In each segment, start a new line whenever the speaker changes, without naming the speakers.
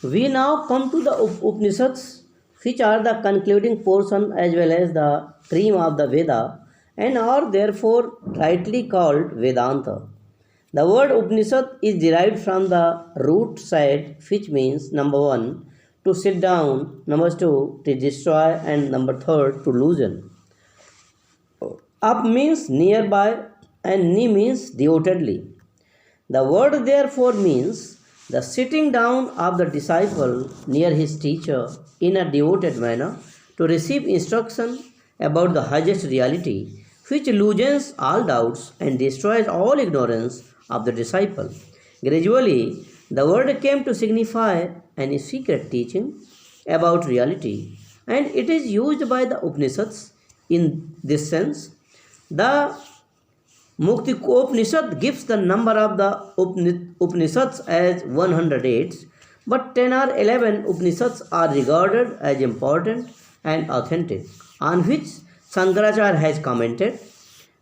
We now come to the Upanishads, which are the concluding portion as well as the cream of the Veda and are therefore rightly called Vedanta. The word Upanishad is derived from the root side, which means number one, to sit down, number two, to destroy, and number third, to loosen. Up means nearby, and ni means devotedly. The word therefore means the sitting down of the disciple near his teacher in a devoted manner to receive instruction about the highest reality, which loosens all doubts and destroys all ignorance of the disciple. Gradually, the word came to signify any secret teaching about reality, and it is used by the Upanishads in this sense. The Mukti gives the number of the Upanishads as 108, but 10 or 11 Upanishads are regarded as important and authentic, on which Shankaracharya has commented.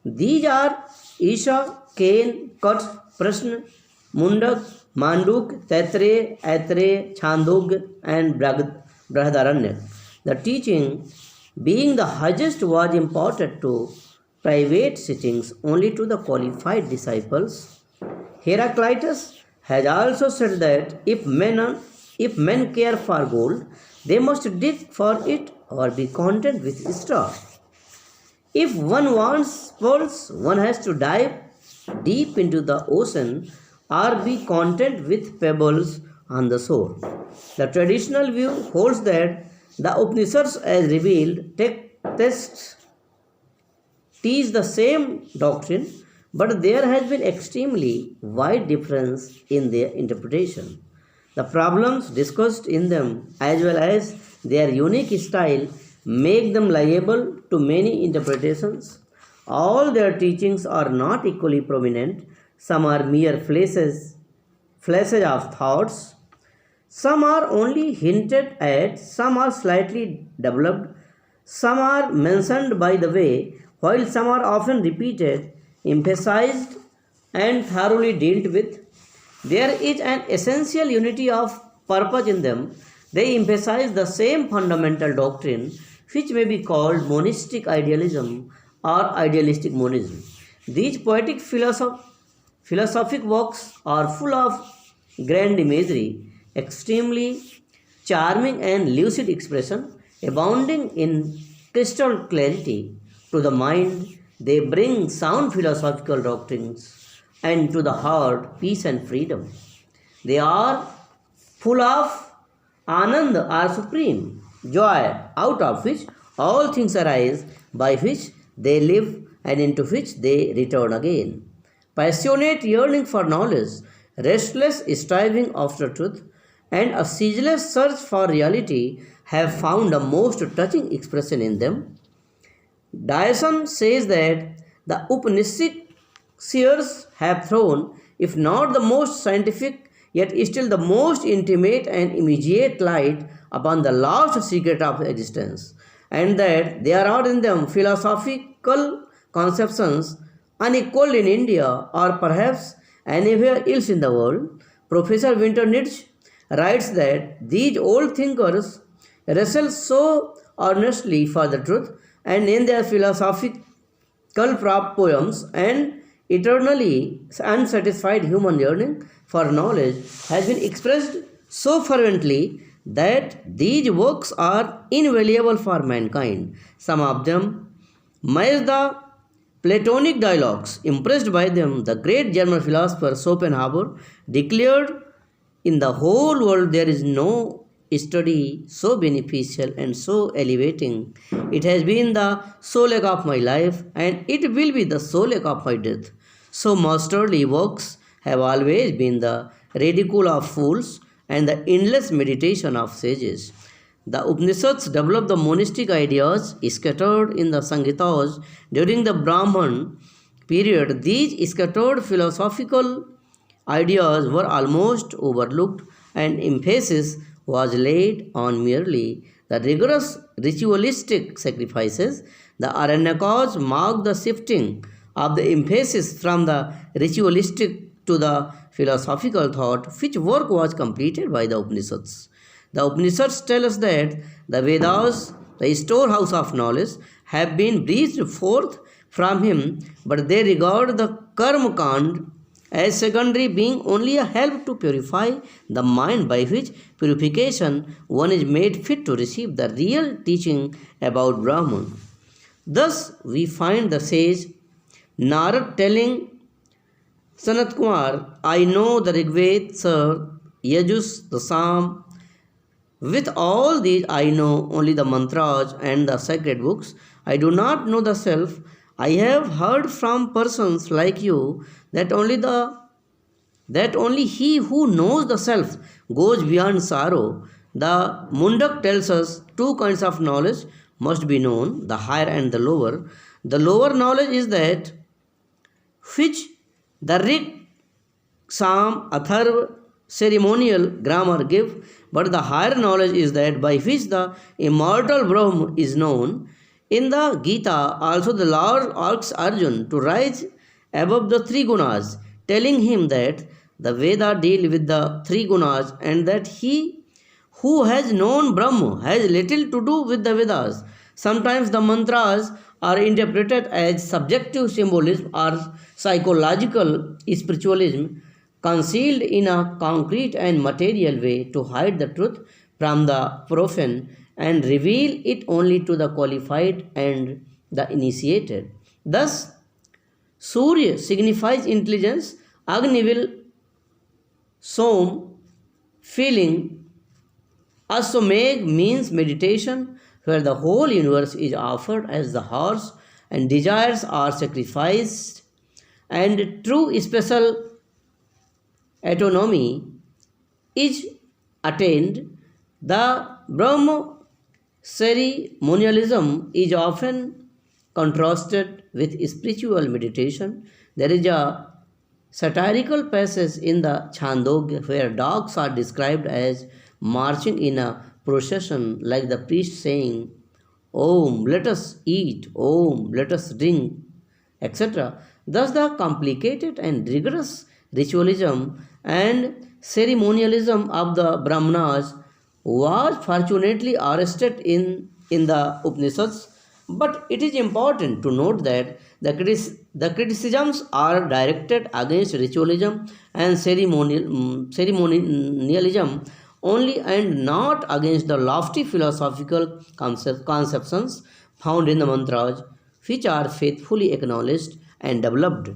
These are Isha, Kain, Kat, Prashna, Mundak, Manduk, Taittiriya, Aitareya, Chandogya, and Brihadaranyaka. The teaching, being the highest, was imparted to private sittings only to the qualified disciples. Heraclitus has also said that if men care for gold, they must dig for it or be content with straw. If one wants pearls, one has to dive deep into the ocean or be content with pebbles on the shore. The traditional view holds that the Upanishads, as revealed, texts teach the same doctrine, but there has been extremely wide difference in their interpretation. The problems discussed in them, as well as their unique style, make them liable to many interpretations. All their teachings are not equally prominent. Some are mere flashes of thoughts. Some are only hinted at. Some are slightly developed. Some are mentioned by the way, while some are often repeated, emphasized, and thoroughly dealt with. There is an essential unity of purpose in them. They emphasize the same fundamental doctrine, which may be called monistic idealism or idealistic monism. These poetic philosophic works are full of grand imagery, extremely charming and lucid expression, abounding in crystal clarity. To the mind, they bring sound philosophical doctrines, and to the heart, peace and freedom. They are full of ananda or supreme joy, out of which all things arise, by which they live, and into which they return again. Passionate yearning for knowledge, restless striving after truth, and a ceaseless search for reality have found a most touching expression in them. Dyson says that the Upanishadic seers have thrown, if not the most scientific, yet still the most intimate and immediate light upon the last secret of existence, and that there are in them philosophical conceptions unequaled in India or perhaps anywhere else in the world. Professor Winter Nietzsche writes that these old thinkers wrestle so earnestly for the truth, and in their philosophical poems and eternally unsatisfied human yearning for knowledge has been expressed so fervently that these works are invaluable for mankind. Some of them match the Platonic dialogues. Impressed by them, the great German philosopher Schopenhauer declared, in the whole world there is no study so beneficial and so elevating. It has been the solace of my life, and it will be the solace of my death. So masterly works have always been the ridicule of fools and the endless meditation of sages. The Upanishads developed the monistic ideas scattered in the Samhitas during the Brahman period. These scattered philosophical ideas were almost overlooked, and emphasis was laid on merely the rigorous ritualistic sacrifices. The Aranyakas marked the shifting of the emphasis from the ritualistic to the philosophical thought, which work was completed by the Upanishads. The Upanishads tell us that the Vedas, the storehouse of knowledge, have been breathed forth from him, but they regard the Karma Kand as secondary, being only a help to purify the mind, by which purification one is made fit to receive the real teaching about Brahman. Thus, we find the sage Narad telling Sanat Kumar, I know the Rigved, Sir, Yajus, the Sam. With all these, I know only the mantras and the sacred books. I do not know the self. I have heard from persons like you that only he who knows the self goes beyond sorrow. The Mundak tells us two kinds of knowledge must be known, the higher and the lower. The lower knowledge is that which the Rig, Sam, Atharva, ceremonial grammar give, but the higher knowledge is that by which the immortal Brahma is known. In the Gita, also the Lord asks Arjun to rise above the three gunas, telling him that the Veda deal with the three gunas and that he who has known Brahma has little to do with the Vedas. Sometimes the mantras are interpreted as subjective symbolism or psychological spiritualism, concealed in a concrete and material way to hide the truth from the profane and reveal it only to the qualified and the initiated. Thus, Surya signifies intelligence, Agni will Som, feeling, Asomeg means meditation, where the whole universe is offered as the horse and desires are sacrificed, and true special autonomy is attained. The Brahma ceremonialism is often contrasted with spiritual meditation. There is a satirical passage in the Chandogya where dogs are described as marching in a procession, like the priest saying, Om, let us eat, Om, let us drink, etc. Thus, the complicated and rigorous ritualism and ceremonialism of the Brahmanas was fortunately arrested in the Upanishads, but it is important to note that the criticisms are directed against ritualism and ceremonialism only, and not against the lofty philosophical conceptions found in the mantras, which are faithfully acknowledged and developed.